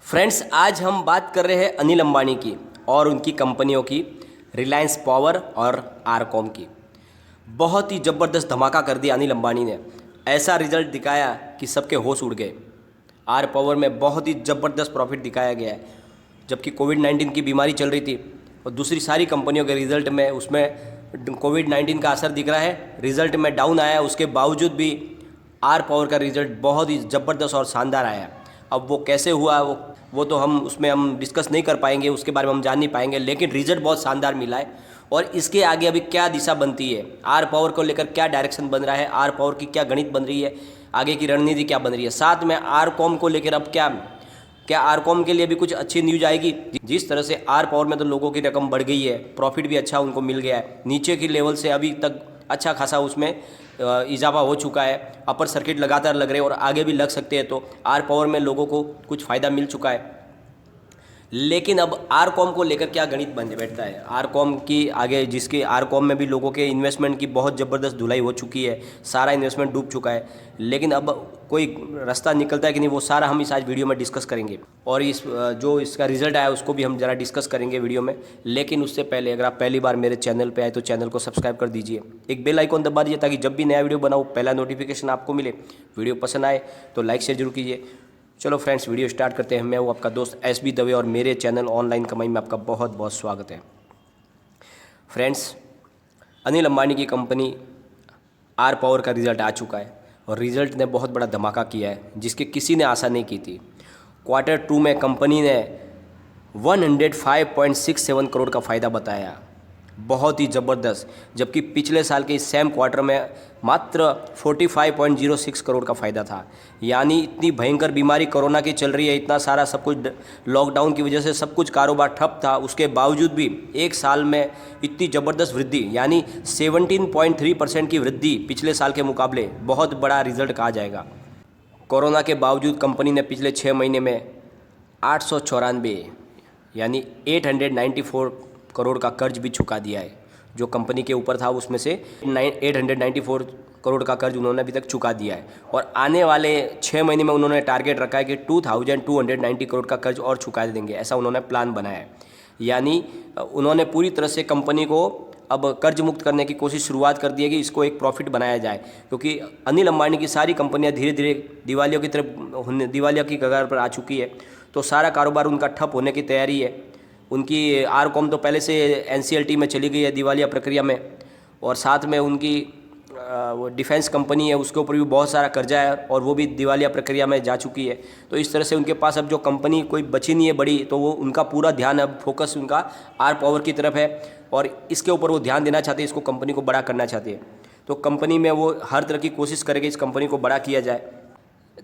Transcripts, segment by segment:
Friends, आज हम बात कर रहे हैं अनिल अंबानी की और उनकी कंपनियों की, रिलायंस पावर और आरकॉम की। बहुत ही ज़बरदस्त धमाका कर दिया अनिल अंबानी ने। ऐसा रिजल्ट दिखाया कि सबके होश उड़ गए। आर पावर में बहुत ही ज़बरदस्त प्रॉफिट दिखाया गया है, जबकि कोविड-19 की बीमारी चल रही थी और दूसरी सारी कंपनियों के रिजल्ट में उसमें कोविड-19 का असर दिख रहा है। रिजल्ट में डाउन आया, उसके बावजूद भी आर पावर का रिजल्ट बहुत ही ज़बरदस्त और शानदार आया। अब वो कैसे हुआ वो तो हम डिस्कस नहीं कर पाएंगे, उसके बारे में हम जान नहीं पाएंगे, लेकिन रिजल्ट बहुत शानदार मिला है। और इसके आगे अभी क्या दिशा बनती है, आर पावर को लेकर क्या डायरेक्शन बन रहा है, आर पावर की क्या गणित बन रही है, आगे की रणनीति क्या बन रही है, साथ में आर कॉम को लेकर अब क्या आर कॉम के लिए भी कुछ अच्छी न्यूज आएगी। जिस तरह से आर पावर में तो लोगों की रकम बढ़ गई है, प्रॉफिट भी अच्छा उनको मिल गया है, नीचे की लेवल से अभी तक अच्छा खासा उसमें इजाफा हो चुका है। अपर सर्किट लगातार लग रहे हैं और आगे भी लग सकते हैं, तो आर पावर में लोगों को कुछ फ़ायदा मिल चुका है। लेकिन अब आर कॉम को लेकर क्या गणित बन बैठता है, आर कॉम की आगे, जिसके आर कॉम में भी लोगों के इन्वेस्टमेंट की बहुत ज़बरदस्त धुलाई हो चुकी है, सारा इन्वेस्टमेंट डूब चुका है। लेकिन अब कोई रास्ता निकलता है कि नहीं, वो सारा हम इस आज वीडियो में डिस्कस करेंगे। और जो इसका रिजल्ट आया उसको भी हम ज़रा डिस्कस करेंगे वीडियो में। लेकिन उससे पहले अगर आप पहली बार मेरे चैनल पर आए तो चैनल को सब्सक्राइब कर दीजिए, एक बेल आइकॉन दबा दीजिए ताकि जब भी नया वीडियो बनाऊँ पहला नोटिफिकेशन आपको मिले। वीडियो पसंद आए तो लाइक शेयर जरूर कीजिए। चलो फ्रेंड्स, वीडियो स्टार्ट करते हैं। मैं हूँ आपका दोस्त SB दवे और मेरे चैनल ऑनलाइन कमाई में आपका बहुत बहुत स्वागत है। फ्रेंड्स, अनिल अंबानी की कंपनी आर पावर का रिज़ल्ट आ चुका है और रिज़ल्ट ने बहुत बड़ा धमाका किया है, जिसकी किसी ने आशा नहीं की थी। Q2 में कंपनी ने 105.67 करोड़ का फ़ायदा बताया, बहुत ही ज़बरदस्त। जबकि पिछले साल के इस सेम क्वार्टर में मात्र 45.06 करोड़ का फ़ायदा था। यानी इतनी भयंकर बीमारी कोरोना की चल रही है, इतना सारा सब कुछ लॉकडाउन की वजह से सब कुछ कारोबार ठप था, उसके बावजूद भी एक साल में इतनी ज़बरदस्त वृद्धि, यानी 17.3% की वृद्धि पिछले साल के मुकाबले, बहुत बड़ा रिजल्ट कहा जाएगा। कोरोना के बावजूद कंपनी ने पिछले 6 महीने में 894 यानी 894 करोड़ का कर्ज भी चुका दिया है। जो कंपनी के ऊपर था उसमें से 894 करोड़ का कर्ज उन्होंने अभी तक चुका दिया है। और आने वाले 6 महीने में उन्होंने टारगेट रखा है कि 2290 करोड़ का कर्ज और चुका देंगे, ऐसा उन्होंने प्लान बनाया है। यानी उन्होंने पूरी तरह से कंपनी को अब कर्ज मुक्त करने की कोशिश शुरुआत कर दी है कि इसको एक प्रॉफिट बनाया जाए, क्योंकि अनिल अंबानी की सारी कंपनियां धीरे धीरे दिवालिया की कगार पर आ चुकी है। तो सारा कारोबार उनका ठप होने की तैयारी है। उनकी आर कॉम तो पहले से NCLT में चली गई है दिवालिया प्रक्रिया में, और साथ में उनकी वो डिफेंस कंपनी है, उसके ऊपर भी बहुत सारा कर्जा है और वो भी दिवालिया प्रक्रिया में जा चुकी है। तो इस तरह से उनके पास अब जो कंपनी कोई बची नहीं है बड़ी, तो वो उनका पूरा ध्यान, अब फोकस उनका आर पावर की तरफ है और इसके ऊपर वो ध्यान देना चाहते हैं, इसको कंपनी को बड़ा करना चाहते हैं। तो कंपनी में वो हर तरह की कोशिश करेगी इस कंपनी को बड़ा किया जाए।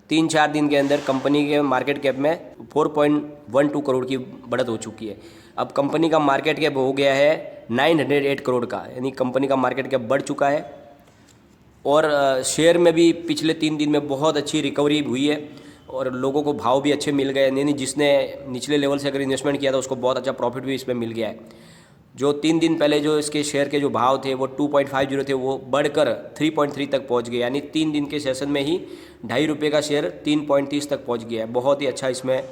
3-4 दिन के अंदर कंपनी के मार्केट कैप में 4.12 करोड़ की बढ़त हो चुकी है। अब कंपनी का मार्केट कैप हो गया है 908 करोड़ का, यानी कंपनी का मार्केट कैप बढ़ चुका है। और शेयर में भी पिछले 3 दिन में बहुत अच्छी रिकवरी हुई है और लोगों को भाव भी अच्छे मिल गए, यानी जिसने निचले लेवल से अगर इन्वेस्टमेंट किया था उसको बहुत अच्छा प्रॉफिट भी इसमें मिल गया है। जो 3 दिन पहले जो इसके शेयर के जो भाव थे वो 2.50 थे, वो बढ़कर 3.3 तक पहुंच गए, यानी 3 दिन के सेशन में ही ₹2.5 का शेयर 3.30 तक पहुंच गया है। बहुत ही अच्छा इसमें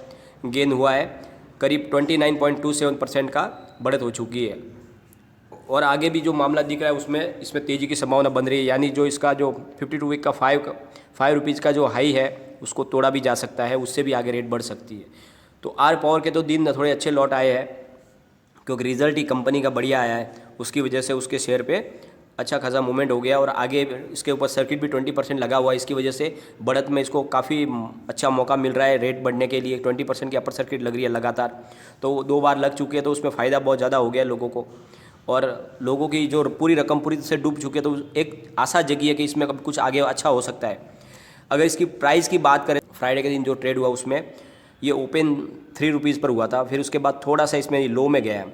गेन हुआ है, करीब 29.27% का बढ़त हो चुकी है। और आगे भी जो मामला दिख रहा है इसमें तेज़ी की संभावना बन रही है, यानी जो इसका जो 52 वीक का 5 रुपीज़ का जो हाई है उसको तोड़ा भी जा सकता है, उससे भी आगे रेट बढ़ सकती है। तो आर पावर के तो दिन थोड़े अच्छे लौट आए हैं, क्योंकि रिज़ल्ट ही कंपनी का बढ़िया आया है, उसकी वजह से उसके शेयर पे अच्छा खासा मूवमेंट हो गया। और आगे इसके ऊपर सर्किट भी 20% लगा हुआ है, इसकी वजह से बढ़त में इसको काफ़ी अच्छा मौका मिल रहा है रेट बढ़ने के लिए। 20% की अपर सर्किट लग रही है लगातार, तो 2 बार लग चुकी है, तो उसमें फ़ायदा बहुत ज़्यादा हो गया लोगों को। और लोगों की जो पूरी रकम पूरी तरह से डूब चुकी है, तो एक आशा जगी है कि इसमें कभी कुछ आगे अच्छा हो सकता है। अगर इसकी प्राइस की बात करें, फ्राइडे के दिन जो ट्रेड हुआ उसमें ये ओपन 3 रुपीज़ पर हुआ था, फिर उसके बाद थोड़ा सा इसमें लो में गया,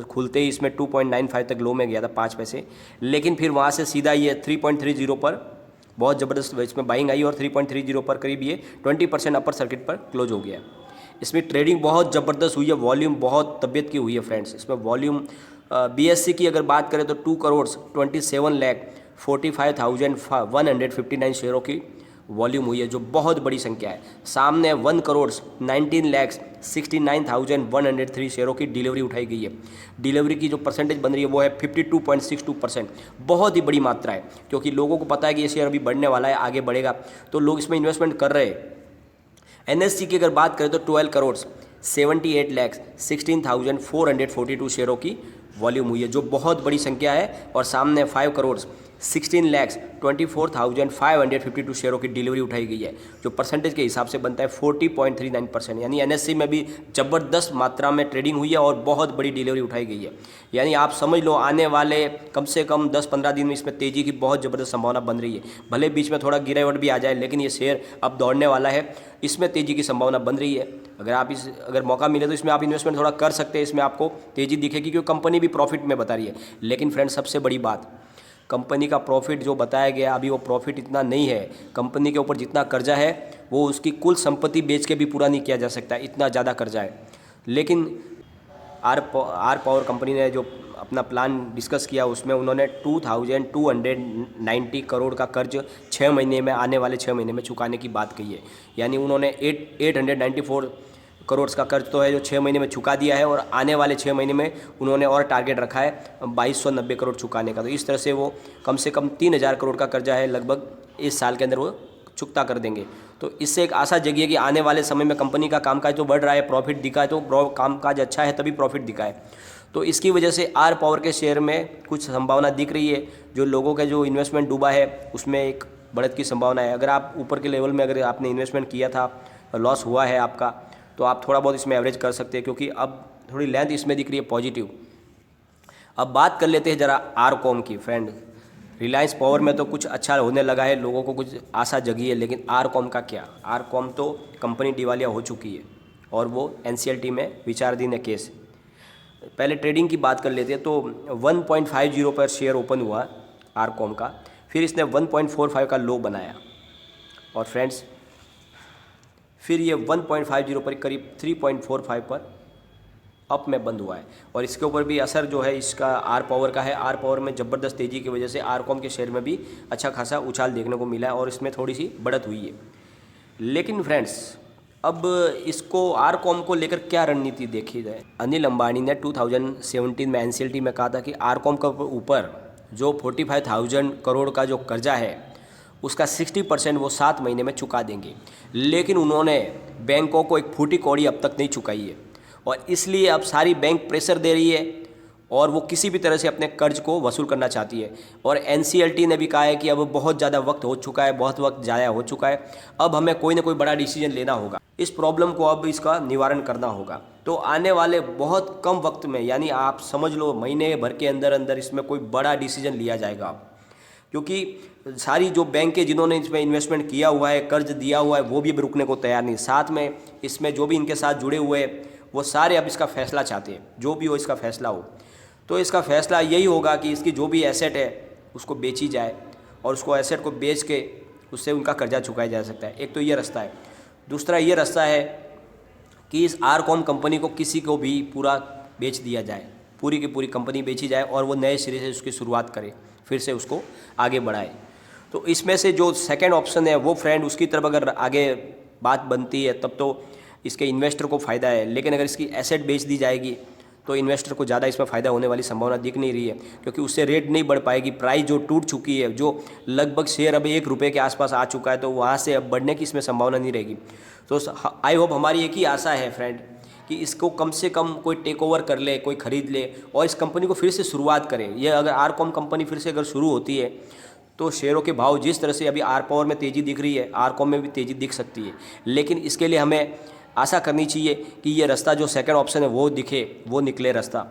खुलते ही इसमें 2.95 तक लो में गया था 5 पैसे, लेकिन फिर वहाँ से सीधा ये 3.30 पर बहुत ज़बरदस्त इसमें बाइंग आई और 3.30 पर करीब ये 20% अपर सर्किट पर क्लोज हो गया। इसमें ट्रेडिंग बहुत ज़बरदस्त हुई है, वॉल्यूम बहुत तबीयत की हुई है फ्रेंड्स। इसमें वॉल्यूम BSE की अगर बात करें तो 2,27,45,159 शेयरों की वॉल्यूम हुई है, जो बहुत बड़ी संख्या है। सामने 1,19,69,103 शेयरों की डिलीवरी उठाई गई है। डिलीवरी की जो परसेंटेज बन रही है वो है 52.62%। बहुत ही बड़ी मात्रा है, क्योंकि लोगों को पता है कि ये शेयर अभी बढ़ने वाला है, आगे बढ़ेगा, तो लोग इसमें इन्वेस्टमेंट कर रहे हैं। एनएससी की अगर बात करें तो 12,78,16,442 शेयरों की वॉल्यूम हुई है, जो बहुत बड़ी संख्या है। और सामने 5,16,24,552 शेयरों की डिलीवरी उठाई गई है, जो परसेंटेज के हिसाब से बनता है 40.39%। यानी एनएससी में भी ज़बरदस्त मात्रा में ट्रेडिंग हुई है और बहुत बड़ी डिलीवरी उठाई गई है। यानी आप समझ लो आने वाले कम से कम 10-15 दिन में इसमें तेज़ी की बहुत ज़बरदस्त संभावना बन रही है। भले बीच में थोड़ा गिरावट भी आ जाए, लेकिन ये शेयर अब दौड़ने वाला है, इसमें तेज़ी की संभावना बन रही है। अगर मौका मिले तो इसमें आप इन्वेस्टमेंट थोड़ा कर सकते हैं, इसमें आपको तेज़ी दिखेगी, क्योंकि कंपनी भी प्रॉफिट में बता रही है। लेकिन फ्रेंड्स, सबसे बड़ी बात, कंपनी का प्रॉफिट जो बताया गया अभी वो प्रॉफिट इतना नहीं है। कंपनी के ऊपर जितना कर्जा है वो उसकी कुल संपत्ति बेच के भी पूरा नहीं किया जा सकता, इतना ज़्यादा कर्जा है। लेकिन आर पावर कंपनी ने जो अपना प्लान डिस्कस किया उसमें उन्होंने 2,290 करोड़ का कर्ज 6 महीने में, आने वाले 6 महीने में चुकाने की बात कही है। यानी उन्होंने 894 करोड़ का कर्ज तो है जो 6 महीने में चुका दिया है, और आने वाले 6 महीने में उन्होंने और टारगेट रखा है 2,290 करोड़ चुकाने का। तो इस तरह से वो कम से कम 3,000 करोड़ का कर्जा है लगभग, इस साल के अंदर वो चुकता कर देंगे। तो इससे एक आशा जगी है कि आने वाले समय में कंपनी का कामकाज तो बढ़ रहा है, प्रॉफिट दिखा है, तो कामकाज अच्छा है तभी प्रॉफिट दिखा है। तो इसकी वजह से आर पावर के शेयर में कुछ संभावना दिख रही है। जो लोगों का जो इन्वेस्टमेंट डूबा है उसमें एक बढ़त की संभावना है। अगर आप ऊपर के लेवल में अगर आपने इन्वेस्टमेंट किया था, लॉस हुआ है आपका, तो आप थोड़ा बहुत इसमें एवरेज कर सकते हैं, क्योंकि अब थोड़ी लेंथ इसमें दिख रही है पॉजिटिव। अब बात कर लेते हैं ज़रा आरकॉम की। फ्रेंड, रिलायंस पावर में तो कुछ अच्छा होने लगा है, लोगों को कुछ आशा जगी है, लेकिन आरकॉम का क्या? आरकॉम तो कंपनी दिवालिया हो चुकी है और वो एनसीएलटी में विचाराधीन है केस। पहले ट्रेडिंग की बात कर लेते हैं तो 1.50 पर शेयर ओपन हुआ आरकॉम का, फिर इसने 1.45 का लो बनाया, और फ्रेंड्स फिर ये 1.50 पर करीब 3.45 पर अप में बंद हुआ है। और इसके ऊपर भी असर जो है इसका आर पावर का है। आर पावर में ज़बरदस्त तेज़ी की वजह से आरकॉम के शेयर में भी अच्छा खासा उछाल देखने को मिला है और इसमें थोड़ी सी बढ़त हुई है। लेकिन फ्रेंड्स, अब इसको आरकॉम को लेकर क्या रणनीति देखी जाए? अनिल अंबानी ने 2017 में एनसीएलटी में कहा था कि आरकॉम के ऊपर जो 45,000 करोड़ का जो कर्जा है उसका 60% वो 7 महीने में चुका देंगे। लेकिन उन्होंने बैंकों को एक फूटी कौड़ी अब तक नहीं चुकाई है, और इसलिए अब सारी बैंक प्रेशर दे रही है और वो किसी भी तरह से अपने कर्ज को वसूल करना चाहती है। और एनसीएलटी ने भी कहा है कि अब बहुत ज़्यादा वक्त हो चुका है, बहुत वक्त ज़ाया हो चुका है, अब हमें कोई ना कोई बड़ा डिसीजन लेना होगा, इस प्रॉब्लम को अब इसका निवारण करना होगा। तो आने वाले बहुत कम वक्त में, यानी आप समझ लो महीने भर के अंदर अंदर इसमें कोई बड़ा डिसीजन लिया जाएगा अब, क्योंकि सारी जो बैंकें जिन्होंने इसमें इन्वेस्टमेंट किया हुआ है, कर्ज दिया हुआ है, वो भी अब रुकने को तैयार नहीं। साथ में इसमें जो भी इनके साथ जुड़े हुए हैं वो सारे अब इसका फ़ैसला चाहते हैं, जो भी हो इसका फ़ैसला हो। तो इसका फ़ैसला यही होगा कि इसकी जो भी एसेट है उसको बेची जाए, और उसको एसेट को बेच के उससे उनका कर्जा चुकाया जा सकता है। एक तो ये रास्ता है। दूसरा ये रास्ता है कि इस आरकॉम कंपनी को किसी को भी पूरा बेच दिया जाए, पूरी की पूरी कंपनी बेची जाए और वो नए सिरे से उसकी शुरुआत करे, फिर से उसको आगे बढ़ाए। तो इसमें से जो सेकंड ऑप्शन है वो फ्रेंड, उसकी तरफ अगर आगे बात बनती है तब तो इसके इन्वेस्टर को फ़ायदा है। लेकिन अगर इसकी एसेट बेच दी जाएगी तो इन्वेस्टर को ज़्यादा इसमें फ़ायदा होने वाली संभावना दिख नहीं रही है, क्योंकि उससे रेट नहीं बढ़ पाएगी। प्राइस जो टूट चुकी है, जो लगभग शेयर अब 1 रुपये के आसपास आ चुका है, तो वहाँ से अब बढ़ने की इसमें संभावना नहीं रहेगी। तो आई होप, हमारी एक ही आशा है फ्रेंड कि इसको कम से कम कोई टेक ओवर कर ले, कोई ख़रीद ले और इस कंपनी को फिर से शुरुआत करे। ये अगर आरकॉम कंपनी फिर से अगर शुरू होती है तो शेयरों के भाव जिस तरह से अभी आर पावर में तेज़ी दिख रही है, आरकॉम में भी तेज़ी दिख सकती है। लेकिन इसके लिए हमें आशा करनी चाहिए कि ये रास्ता जो सेकंड ऑप्शन है वो दिखे, वो निकले रास्ता।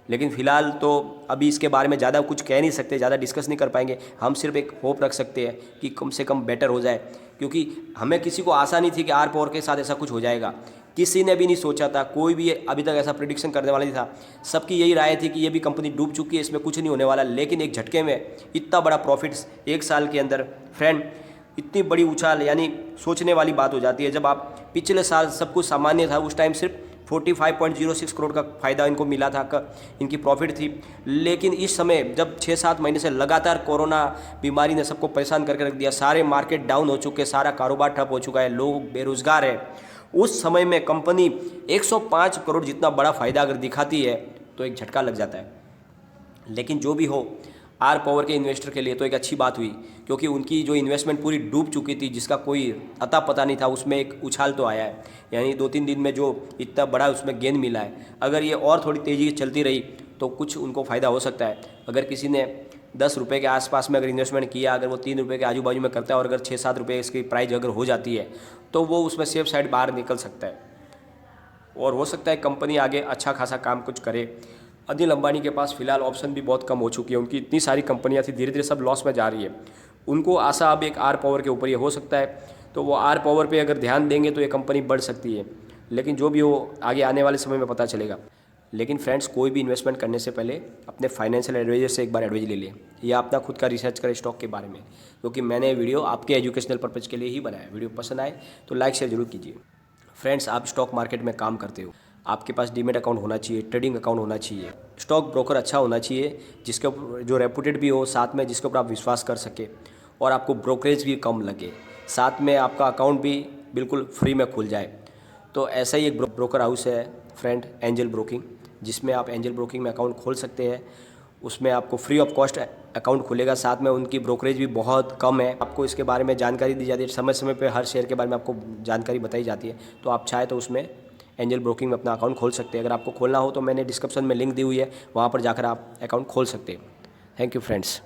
लेकिन फ़िलहाल तो अभी इसके बारे में ज़्यादा कुछ कह नहीं सकते, ज़्यादा डिस्कस नहीं कर पाएंगे। हम सिर्फ एक होप रख सकते हैं कि कम से कम बेटर हो जाए, क्योंकि हमें किसी को आशा नहीं थी कि आर पावर के साथ ऐसा कुछ हो जाएगा। किसी ने भी नहीं सोचा था, कोई भी अभी तक ऐसा प्रेडिक्शन करने वाला नहीं था। सबकी यही राय थी कि ये भी कंपनी डूब चुकी है, इसमें कुछ नहीं होने वाला। लेकिन एक झटके में इतना बड़ा प्रॉफिट्स 1 साल के अंदर, फ्रेंड इतनी बड़ी उछाल, यानी सोचने वाली बात हो जाती है। जब आप पिछले साल सब कुछ सामान्य था, उस टाइम सिर्फ 45.06 करोड़ का फ़ायदा इनको मिला था, इनकी प्रॉफिट थी। लेकिन इस समय जब 6-7 महीने से लगातार कोरोना बीमारी ने सबको परेशान करके रख दिया, सारे मार्केट डाउन हो चुके, सारा कारोबार ठप हो चुका है, लोग बेरोज़गार हैं, उस समय में कंपनी 105 करोड़ जितना बड़ा फ़ायदा अगर दिखाती है तो एक झटका लग जाता है। लेकिन जो भी हो, आर पावर के इन्वेस्टर के लिए तो एक अच्छी बात हुई, क्योंकि उनकी जो इन्वेस्टमेंट पूरी डूब चुकी थी, जिसका कोई अता पता नहीं था, उसमें एक उछाल तो आया है। यानी 2-3 दिन में जो इतना बड़ा उसमें गेन मिला है, अगर ये और थोड़ी तेज़ी चलती रही तो कुछ उनको फ़ायदा हो सकता है। अगर किसी ने 10 रुपये के आसपास में अगर इन्वेस्टमेंट किया, अगर वो 3 रुपये के आजू बाजू में करता है और अगर 6-7 रुपये इसकी प्राइस अगर हो जाती है तो वो उसमें सेफ साइड बाहर निकल सकता है और हो सकता है कंपनी आगे अच्छा खासा काम कुछ करे। अनिल अंबानी के पास फिलहाल ऑप्शन भी बहुत कम हो चुकी है, उनकी इतनी सारी कंपनियां थी, धीरे धीरे सब लॉस में जा रही है। उनको आशा अब एक आर पावर के ऊपर ये हो सकता है, तो वो आर पावर पे अगर ध्यान देंगे तो ये कंपनी बढ़ सकती है। लेकिन जो भी हो, आगे आने वाले समय में पता चलेगा। लेकिन फ्रेंड्स, कोई भी इन्वेस्टमेंट करने से पहले अपने फाइनेंशियल एडवाइजर से एक बार एडवाइज ले लें या अपना खुद का रिसर्च करें स्टॉक के बारे में, क्योंकि मैंने वीडियो आपके एजुकेशनल पर्पज़ के लिए ही बनाया। वीडियो पसंद आए तो लाइक शेयर जरूर कीजिए। फ्रेंड्स, आप स्टॉक मार्केट में काम करते हो, आपके पास डीमेट अकाउंट होना चाहिए, ट्रेडिंग अकाउंट होना चाहिए, स्टॉक ब्रोकर अच्छा होना चाहिए जिसके ऊपर जो रेपुटेड भी हो, साथ में जिसके ऊपर आप विश्वास कर सके और आपको ब्रोकरेज भी कम लगे, साथ में आपका अकाउंट भी बिल्कुल फ्री में खुल जाए। तो ऐसा ही एक ब्रोकर हाउस है फ्रेंड, एंजल ब्रोकिंग, जिसमें आप एंजल ब्रोकिंग में अकाउंट खोल सकते हैं। उसमें आपको फ्री ऑफ कॉस्ट अकाउंट खुलेगा, साथ में उनकी ब्रोकरेज भी बहुत कम है। आपको इसके बारे में जानकारी दी जाती है, समय समय पे हर शेयर के बारे में आपको जानकारी बताई जाती है। तो आप चाहे तो उसमें एंजल ब्रोकिंग में अपना अकाउंट खोल सकते हैं। अगर आपको खोलना हो तो मैंने डिस्क्रिप्शन में लिंक दी हुई है, वहाँ पर जाकर आप अकाउंट खोल सकते हैं। Thank you friends.